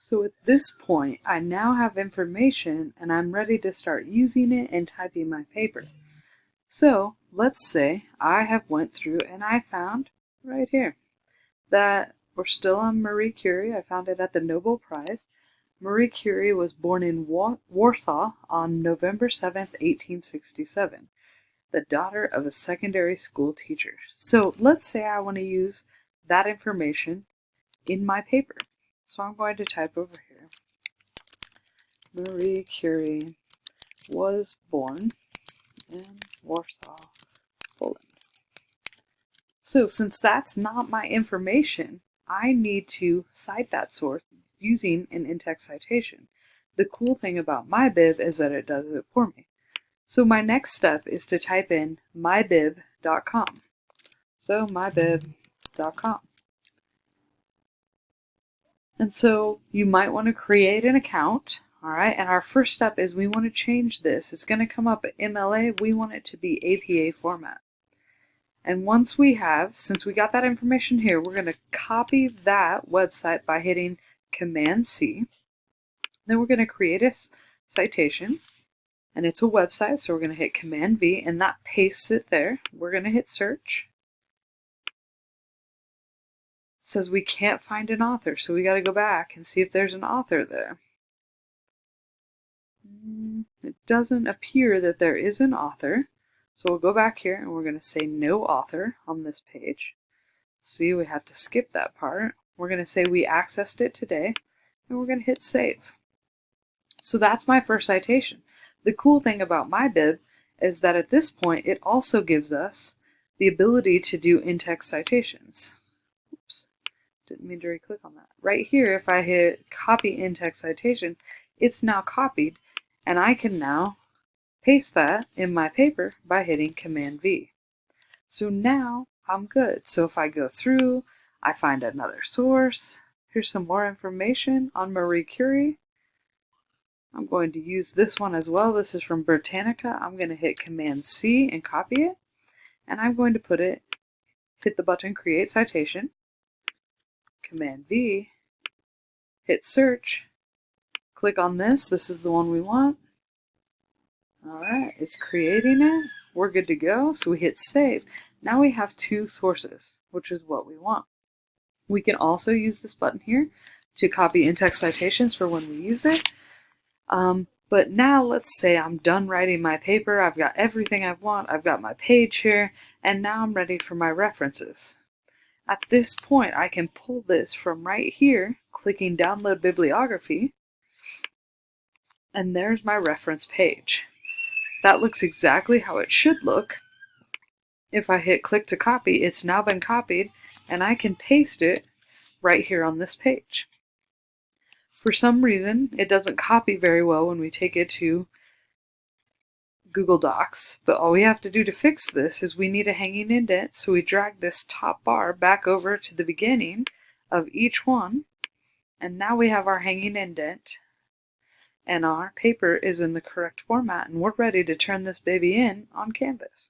So at this point, I now have information and I'm ready to start using it and typing my paper. So let's say I have went through and I found right here that we're still on Marie Curie. I found it at the Nobel Prize. Marie Curie was born in Warsaw on November 7th, 1867, the daughter of a secondary school teacher. So let's say I want to use that information in my paper. So I'm going to type over here, Marie Curie was born in Warsaw, Poland. So since that's not my information, I need to cite that source using an in-text citation. The cool thing about Mybib is that it does it for me. So my next step is to type in mybib.com. So mybib.com. And so you might want to create an account, all right? And our first step is we want to change this. It's going to come up at MLA. We want it to be APA format. And once we have, since we got that information here, we're going to copy that website by hitting Command-C. Then we're going to create a citation, and it's a website, so we're going to hit Command-V, and that pastes it there. We're going to hit search. It says we can't find an author, so we got to go back and see if there's an author there. It doesn't appear that there is an author. So we'll go back here and we're going to say no author on this page. See, we have to skip that part. We're going to say we accessed it today and we're going to hit save. So that's my first citation. The cool thing about Mybib is that at this point it also gives us the ability to do in-text citations. Oops, didn't mean to re-click on that. Right here, if I hit copy in-text citation, it's now copied and I can now paste that in my paper by hitting Command-V. So now I'm good. So if I go through, I find another source. Here's some more information on Marie Curie. I'm going to use this one as well. This is from Britannica. I'm going to hit Command-C and copy it. And I'm going to put it, hit the button Create Citation, Command-V, hit Search, click on this. This is the one we want. Alright, it's creating it. We're good to go. So we hit save. Now we have two sources, which is what we want. We can also use this button here to copy in-text citations for when we use it. But now let's say I'm done writing my paper. I've got everything I want. I've got my page here. And now I'm ready for my references. At this point, I can pull this from right here, clicking Download Bibliography. And there's my reference page. That looks exactly how it should look. If I hit click to copy, it's now been copied, and I can paste it right here on this page. For some reason, it doesn't copy very well when we take it to Google Docs, but all we have to do to fix this is we need a hanging indent, so we drag this top bar back over to the beginning of each one, and now we have our hanging indent. And our paper is in the correct format, and we're ready to turn this baby in on Canvas.